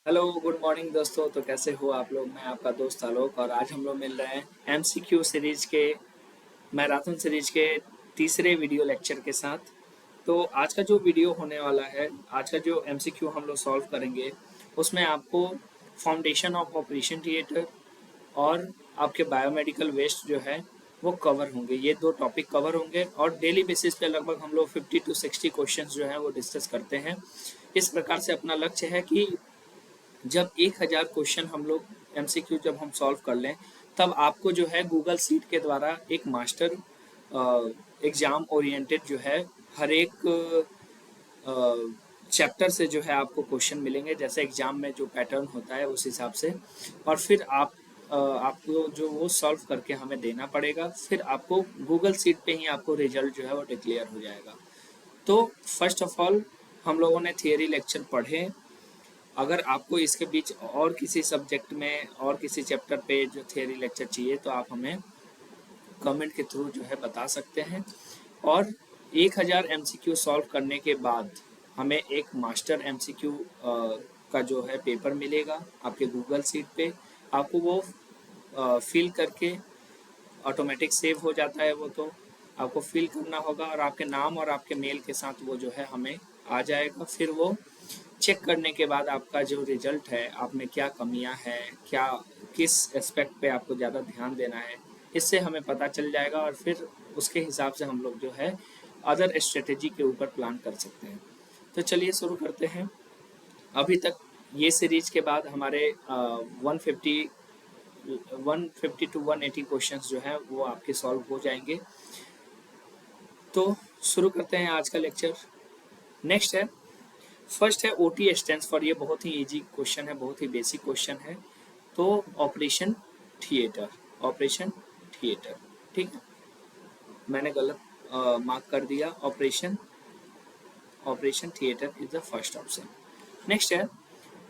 Hello good morning दोस्तों। तो कैसे हो आप लोग। मैं आपका दोस्त आलोक और आज हम लोग मिल रहे हैं एमसीक्यू सीरीज के मैराथन सीरीज के तीसरे वीडियो लेक्चर के साथ। तो आज का जो वीडियो होने वाला है, आज का जो एमसीक्यू हम लोग सॉल्व करेंगे उसमें आपको फाउंडेशन ऑफ ऑपरेशन थिएटर और आपके बायोमेडिकल वेस्ट जो है वो कवर होंगे। ये दो टॉपिक कवर होंगे और डेली बेसिस पे लगभग हम लोग 50 to 60 क्वेश्चंस जो है वो डिस्कस करते हैं। इस प्रकार से अपना लक्ष्य है कि जब 1000 क्वेश्चन हम लोग एमसीक्यू जब हम सॉल्व कर लें, तब आपको जो है गूगल सीट के द्वारा एक मास्टर एग्जाम ओरिएंटेड जो है हर एक चैप्टर से जो है आपको क्वेश्चन मिलेंगे, जैसे एग्जाम में जो पैटर्न होता है उस हिसाब से। और फिर आपको जो वो सॉल्व करके हमें देना पड़ेगा, फिर आपको गूगल सीट पे ही आपको रिजल्ट जो है वो डिक्लेयर हो जाएगा। तो फर्स्ट ऑफ ऑल हम लोगों ने थियरी लेक्चर पढ़े। अगर आपको इसके बीच और किसी सब्जेक्ट में और किसी चैप्टर पे जो थियरी लेक्चर चाहिए तो आप हमें कमेंट के थ्रू जो है बता सकते हैं। और 1000 एमसीक्यू सॉल्व करने के बाद हमें एक मास्टर एमसीक्यू का जो है पेपर मिलेगा आपके गूगल सीट पे। आपको वो फिल करके ऑटोमेटिक सेव हो जाता है वो, तो आपको फिल करना होगा और आपके नाम और आपके मेल के साथ वो जो है हमें आ जाएगा। फिर वो चेक करने के बाद आपका जो रिजल्ट है, आप में क्या कमियां हैं, क्या किस एस्पेक्ट पे आपको ज़्यादा ध्यान देना है, इससे हमें पता चल जाएगा और फिर उसके हिसाब से हम लोग जो है अदर स्ट्रेटेजी के ऊपर प्लान कर सकते हैं। तो चलिए शुरू करते हैं। अभी तक ये सीरीज के बाद हमारे 150 टू 180 क्वेश्चंस जो हैं वो आपके सॉल्व हो जाएंगे। तो शुरू करते हैं आज का लेक्चर। नेक्स्ट है, फर्स्ट है ओटी स्टैंड्स फॉर। ये बहुत ही इजी क्वेश्चन है, बहुत ही बेसिक क्वेश्चन है। तो ऑपरेशन थिएटर, ऑपरेशन थिएटर, ठीक है। मैंने गलत मार्क कर दिया। Operation operation theatre is the first option. Next है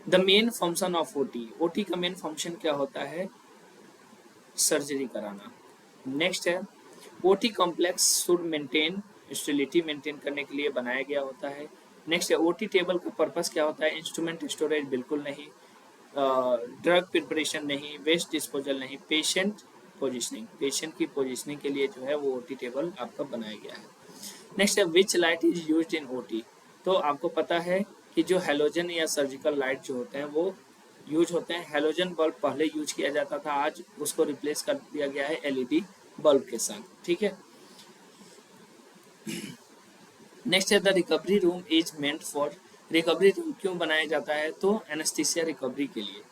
the main function of OT. OT का मेन फंक्शन क्या होता है? सर्जरी कराना। नेक्स्ट है OT complex should maintain, sterility maintain करने के लिए बनाया गया होता है। नेक्स्ट है ओटी टेबल का पर्पस क्या होता है? इंस्ट्रूमेंट स्टोरेज बिल्कुल नहीं, ड्रग प्रिपरेशन नहीं, वेस्ट डिस्पोजल नहीं, पेशेंट पोजिशनिंग, पेशेंट की पोजिशनिंग के लिए जो है वो ओटी टेबल आपका बनाया गया है। नेक्स्ट है which light is use in OT. तो आपको पता है कि जो हेलोजन या सर्जिकल लाइट जो होते हैं वो यूज होते हैं। हेलोजन बल्ब पहले यूज किया जाता था, आज उसको रिप्लेस कर दिया गया है एलईडी बल्ब के साथ, ठीक है। नेक्स्ट है the recovery room is meant for. Recovery room क्यों बनाया जाता है? तो एनेस्थीसिया रिकवरी के लिए।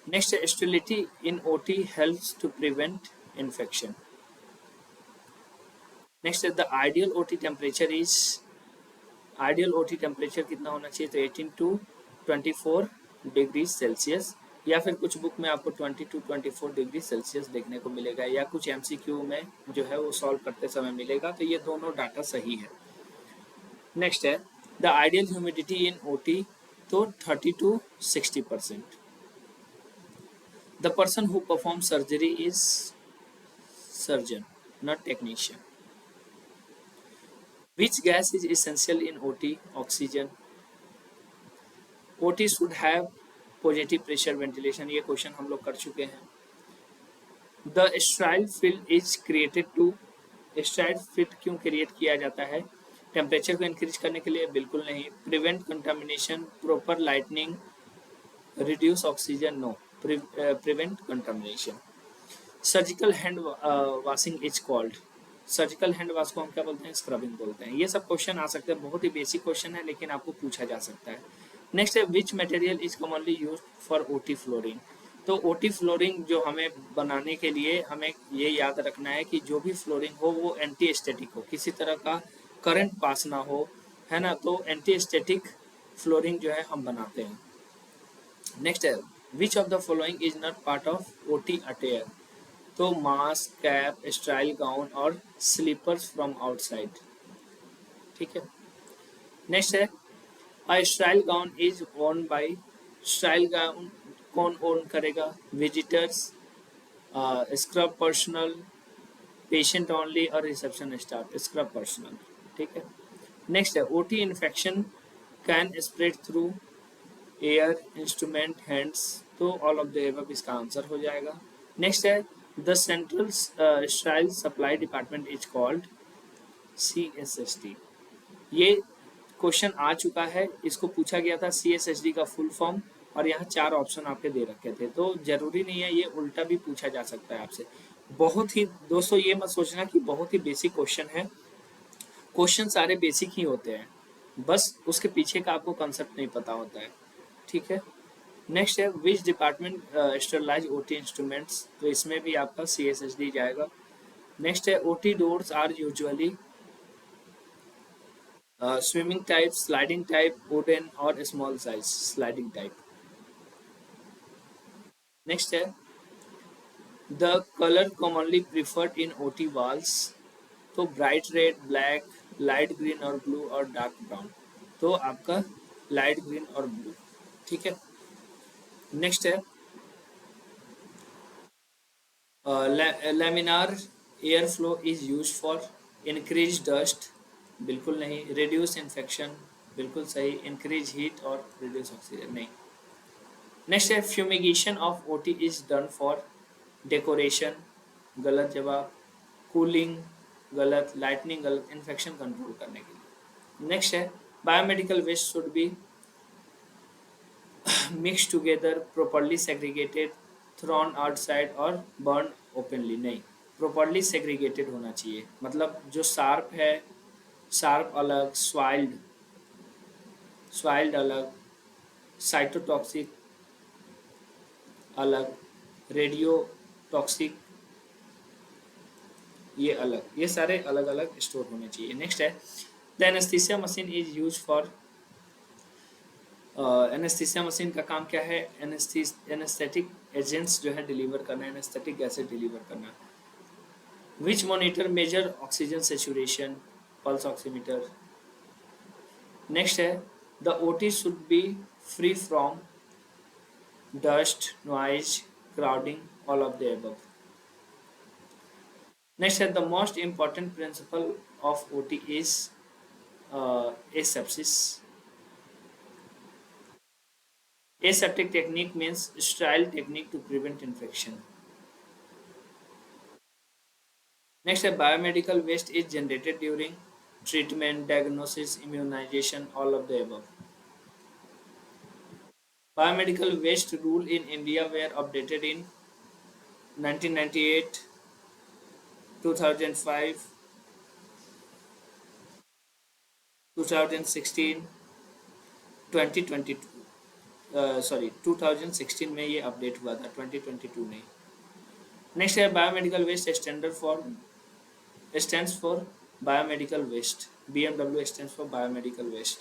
नेक्स्ट है sterility in OT helps to prevent infection. Next है the ideal OT temperature is. Ideal OT temperature कितना होना चाहिए? तो 18 टू 24 डिग्री सेल्सियस, या फिर कुछ बुक में आपको 20 टू 24 डिग्री सेल्सियस देखने को मिलेगा, या कुछ एमसीक्यू में जो है वो सॉल्व करते समय मिलेगा। तो ये दोनों डाटा सही है। नेक्स्ट है the ideal humidity in OT, तो 30 to 60%। The person who perform surgery is surgeon, not technician. Which gas is essential in OT? Oxygen. OT should have positive pressure ventilation. ये क्वेश्चन हम लोग कर चुके हैं। The sterile field is created to. Sterile field क्यों create किया जाता है? टेम्परेचर को इंक्रीज करने के लिए? बिल्कुल नहीं। Prevent contamination, proper lightning, reduce oxygen? No, prevent contamination. Surgical hand washing is called. Surgical hand wash को हम क्या बोलते हैं? स्क्रबिंग बोलते हैं। ये सब क्वेश्चन आ सकते हैं, बहुत ही बेसिक क्वेश्चन है लेकिन आपको पूछा जा सकता है। नेक्स्ट है which material is commonly use for OT flooring. तो ओटी फ्लोरिंग जो हमें बनाने के लिए हमें ये याद रखना है कि जो भी फ्लोरिंग हो वो एंटी स्टैटिक हो, किसी तरह का करंट पास ना हो, है ना। तो एंटी स्टैटिक फ्लोरिंग जो है हम बनाते हैं। नेक्स्ट है which of the following is not part of OT attire. तो मास्क, कैप, स्टाइल गाउन और स्लीपर्स फ्रॉम आउटसाइड, ठीक है। नेक्स्ट है a sterile gown is worn by. Sterile gown कौन ओन करेगा? Visitors, scrub personnel, patient only और reception staff. Scrub personnel, ठीक है। नेक्स्ट है OT infection can spread through. Air, instrument, hands, तो ऑल ऑफ द एबव इसका answer हो जाएगा। नेक्स्ट है the central style supply department is called CSSD। ये क्वेश्चन आ चुका है, इसको पूछा गया था CSSD का फुल फॉर्म, और यहाँ 4 ऑप्शन आपके दे रखे थे, तो जरूरी नहीं है, ये उल्टा भी पूछा जा सकता है आपसे। बहुत ही दोस्तों ये मत सोचना कि बहुत ही बेसिक क्वेश्चन है, क्वेश्चन सारे बेसिक ही होते हैं, बस उसके पीछे का आपको कंसेप्ट नहीं पता होता है, ठीक है। नेक्स्ट है which department sterilize OT instruments, तो इसमें भी आपका CSSD जाएगा। नेक्स्ट है OT doors are usually swinging type, sliding type, wooden और small size sliding type. Next है the colour commonly preferred in OT walls, तो bright red, black, light green और ब्लू और डार्क ब्राउन, तो आपका light green और blue, ठीक है। नेक्स्ट है laminar air flow is use for increase dust, बिल्कुल नहीं। रिड्यूस इन्फेक्शन, बिल्कुल सही। इंक्रीज हीट और रिड्यूस ऑक्सीजन, नहीं। नेक्स्ट है fumigation of OT is done for decoration, गलत जवाब। कूलिंग, गलत। लाइटनिंग, गलत। इन्फेक्शन कंट्रोल करने के लिए। नेक्स्ट है biomedical waste should be mix together, properly segregated, thrown outside और बर्न ओपनली, नहीं। प्रॉपरली सेग्रीगेटेड होना चाहिए, मतलब जो शार्प है, शार्प अलग, स्वाइल्ड स्वाइल्ड अलग, साइटोटॉक्सिक अलग, रेडियो टॉक्सिक ये अलग, ये सारे अलग अलग स्टोर होने चाहिए। नेक्स्ट है the anaesthesia machine is use for, anaesthesia machine का काम क्या है? एनेस्थेटिक एजेंट्स जो है डिलीवर करना, एनेस्थेटिक गैसेज डिलीवर करना। Which monitor measure oxygen saturation? Pulse oximeter. Next है the OT should be free from dust, noise, crowding, all of the above. Next है the most important principle of OT is asepsis. Aseptic technique means sterile technique to prevent infection. Next है biomedical waste is generated during treatment, diagnosis, immunization, all of the above. Biomedical waste rule in India were updated in 1998, 2005, 2016, 2022, sorry 2016 में ये update हुआ था, 2022 नहीं। Next है biomedical waste stands for biomedical waste, BMW stands for biomedical waste.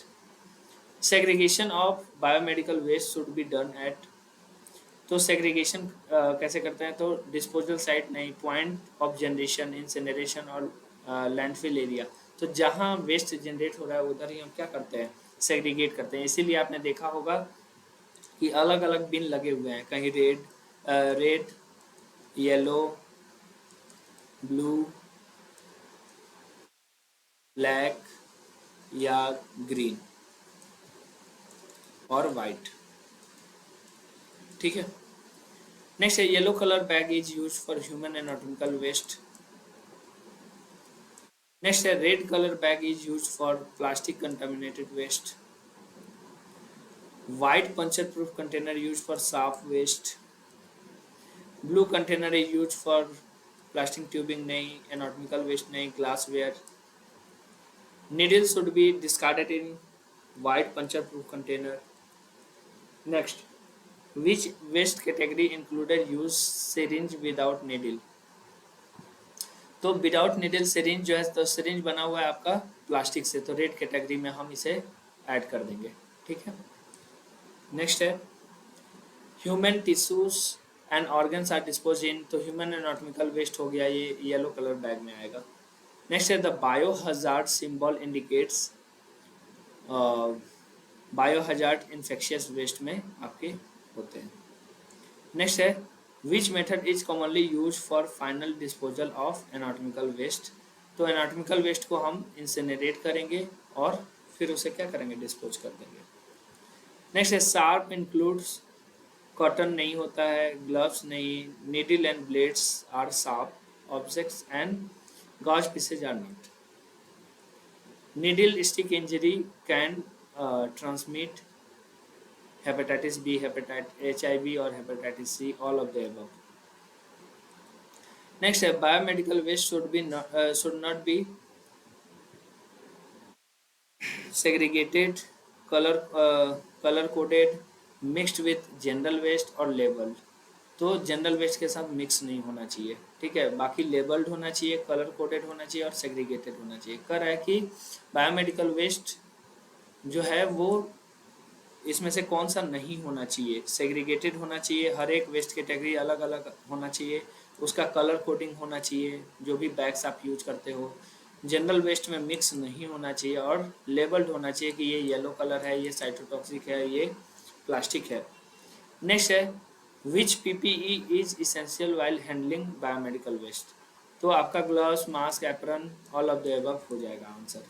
Segregation of biomedical waste should be done at, तो segregation कैसे करते हैं? तो डिस्पोजल साइट नहीं, पॉइंट ऑफ जनरेशन, इंसिनरेशन और लैंडफिल एरिया। तो जहाँ वेस्ट जनरेट हो रहा है उधर ही हम क्या करते हैं? सेग्रीगेट करते हैं। इसीलिए आपने देखा होगा कि अलग अलग बिन लगे हुए हैं, कहीं रेड, येलो, ब्लू, ब्लैक या ग्रीन और वाइट, ठीक है। नेक्स्ट है yellow colour bag is use for human anatomical waste. Next है red colour bag is use for plastic contaminated waste. White puncture proof container use for soft waste. Blue container is use for plastic tubing नहीं, anatomical waste नहीं, glassware. Needles should be discarded in white puncture-proof container. Next, which waste category included use syringe without needle? तो without needle syringe जो है, तो syringe बना हुआ है आपका प्लास्टिक से, तो रेड कैटेगरी में हम इसे ऐड कर देंगे, ठीक है। नेक्स्ट है human tissues and organs are dispose in, तो ह्यूमन एनाटॉमिकल वेस्ट हो गया, ये येलो कलर बैग में आएगा। नेक्स्ट है the biohazard symbol indicates, biohazard infectious waste में आपके होते हैं। नेक्स्ट है which method is commonly use for final disposal of anatomical waste, तो एनाटॉमिकल वेस्ट को हम इंसिनरेट करेंगे और फिर उसे क्या करेंगे? डिस्पोज कर देंगे। नेक्स्ट है शार्प इंक्लूड्स, कॉटन नहीं होता है, ग्लव्स नहीं, needle and blades are sharp objects and gauze pieces are not. Needle stick injury can transmit hepatitis B, hepatitis HIV or hepatitis C, all of the above. Next, biomedical waste should not be segregated, color coded, mixed with general waste और labeled. तो general waste के साथ mix नहीं होना चाहिए, ठीक है। बाकी लेबल्ड होना चाहिए, कलर कोडेड होना चाहिए और सेग्रीगेटेड होना चाहिए। कर रहा है कि बायोमेडिकल वेस्ट जो है वो इसमें से कौन सा नहीं होना चाहिए, सेग्रीगेटेड होना चाहिए, हर एक वेस्ट कैटेगरी अलग अलग होना चाहिए, उसका कलर कोडिंग होना चाहिए जो भी बैग्स आप यूज करते हो, जनरल वेस्ट में मिक्स नहीं होना चाहिए और लेबल्ड होना चाहिए कि ये येलो कलर है, ये साइटोटॉक्सिक है, ये प्लास्टिक है। नेक्स्ट है which PPE is essential while handling biomedical waste. तो आपका gloves, mask, apron, all of the above हो जाएगा आंसर।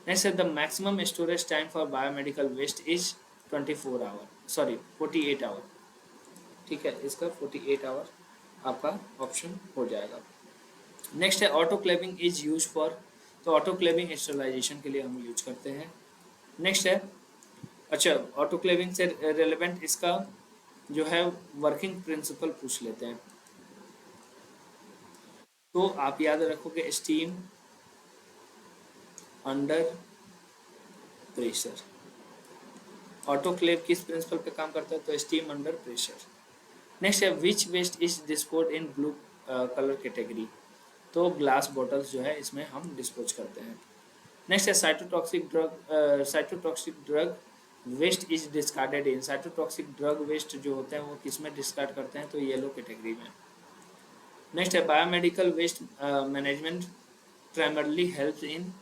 नेक्स्ट है the maximum storage time for biomedical waste is 24 hour, sorry 48 hour, ठीक है। इसका 48 आवर आपका ऑप्शन हो जाएगा। नेक्स्ट है ऑटोक्लेविंग इज यूज फॉर, तो ऑटोक्लेविंग स्टरलाइजेशन के लिए हम यूज करते हैं। नेक्स्ट है, अच्छा ऑटोक्लेविंग से रिलेवेंट इसका जो है वर्किंग प्रिंसिपल पूछ लेते हैं। तो आप याद रखोगे स्टीम अंडर प्रेशर। ऑटोक्लेव किस प्रिंसिपल पे काम करता है, तो स्टीम अंडर प्रेशर। नेक्स्ट है which waste is dispose in blue colour category, तो ग्लास बॉटल्स जो है इसमें हम डिस्पोज करते हैं। नेक्स्ट है cytotoxic drug waste is discarded in, cytotoxic drug waste जो होते हैं वो किस में डिस्कार्ड करते हैं, तो येलो कैटेगरी में। नेक्स्ट है biomedical waste management primarily help in,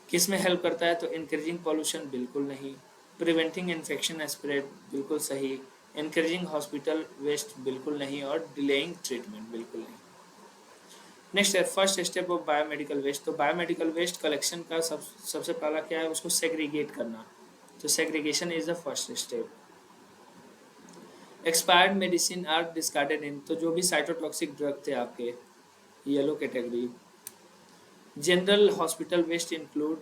किस में हेल्प करता है, तो इंक्रीजिंग पॉल्यूशन बिल्कुल नहीं, प्रिवेंटिंग इन्फेक्शन स्प्रेड बिल्कुल सही, इंक्रीजिंग हॉस्पिटल वेस्ट बिल्कुल नहीं और डिलेइंग ट्रीटमेंट बिल्कुल नहीं। नेक्स्ट है first step of biomedical waste, तो बायोमेडिकल वेस्ट कलेक्शन का सबसे पहला क्या है, उसको सेग्रीगेट करना, तो segregation is the first step. Expired medicine are discarded in, तो जो भी साइटोटॉक्सिक ड्रग थे आपके yellow category. General hospital waste include,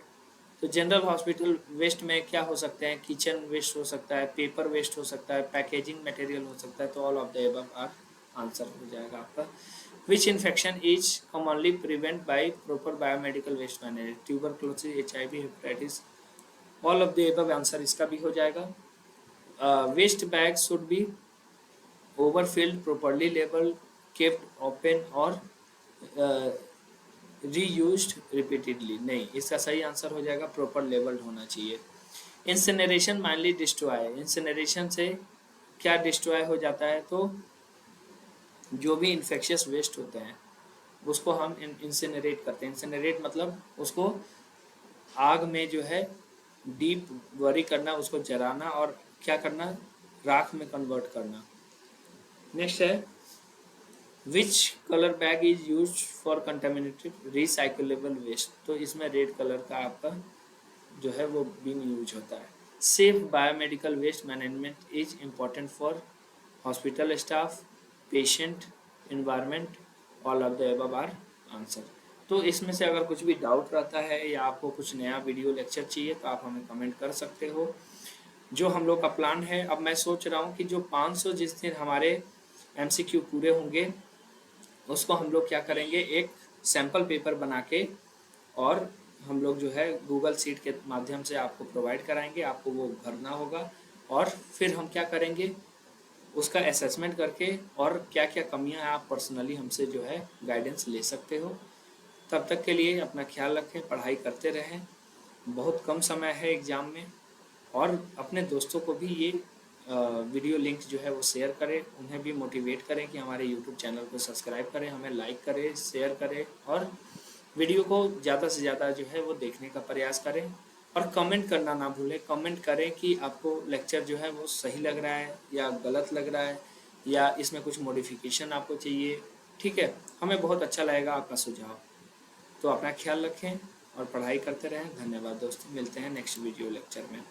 तो जनरल हॉस्पिटल वेस्ट में क्या हो सकते हैं, किचन वेस्ट हो सकता है, पेपर वेस्ट हो सकता है, पैकेजिंग मटेरियल हो सकता है, तो all of the above are answer हो जाएगा आपका। Which infection is commonly prevent by proper biomedical waste management, tuberculosis, HIV, hepatitis, all of the above answer इसका भी हो जाएगा। Waste bag should be overfilled, properly label, kept open और reused repeatedly, नहीं इसका सही आंसर हो जाएगा प्रॉपर लेबल्ड होना चाहिए। इंसिनरेशन माइनली डिस्ट्रॉय, इंसिनरेशन से क्या डिस्ट्रॉय हो जाता है, तो जो भी इन्फेक्शियस वेस्ट होते हैं उसको हम इंसिनरेट करते हैं। इंसिनरेट मतलब उसको आग में जो है डीप बरी करना, उसको जलाना और क्या करना, राख में कन्वर्ट करना। नेक्स्ट है which colour bag is use for contaminated recyclable waste, तो इसमें रेड कलर का आपका जो है वो बिन यूज होता है। Safe biomedical waste management is important for hospital staff, patient, environment, all of the above are answer. तो इसमें से अगर कुछ भी डाउट रहता है या आपको कुछ नया वीडियो लेक्चर चाहिए तो आप हमें कमेंट कर सकते हो। जो हम लोग का प्लान है, अब मैं सोच रहा हूँ कि जो 500 जिस दिन हमारे MCQ पूरे होंगे उसको हम लोग क्या करेंगे, एक सैम्पल पेपर बना के और हम लोग जो है गूगल शीट के माध्यम से आपको प्रोवाइड कराएंगे, आपको वो भरना होगा और फिर हम क्या करेंगे उसका असेसमेंट करके और क्या क्या कमियां आप पर्सनली हमसे जो है गाइडेंस ले सकते हो। तब तक के लिए अपना ख्याल रखें, पढ़ाई करते रहें, बहुत कम समय है एग्ज़ाम में, और अपने दोस्तों को भी ये वीडियो लिंक जो है वो शेयर करें, उन्हें भी मोटिवेट करें कि हमारे यूट्यूब चैनल को सब्सक्राइब करें, हमें लाइक करें, शेयर करें और वीडियो को ज़्यादा से ज़्यादा जो है वो देखने का प्रयास करें और कमेंट करना ना भूलें। कमेंट करें कि आपको लेक्चर जो है वो सही लग रहा है या गलत लग रहा है या इसमें कुछ मॉडिफिकेशन आपको चाहिए, ठीक है। हमें बहुत अच्छा लगेगा आपका सुझाव। तो अपना ख्याल रखें और पढ़ाई करते रहें। धन्यवाद दोस्तों, मिलते हैं नेक्स्ट वीडियो लेक्चर में।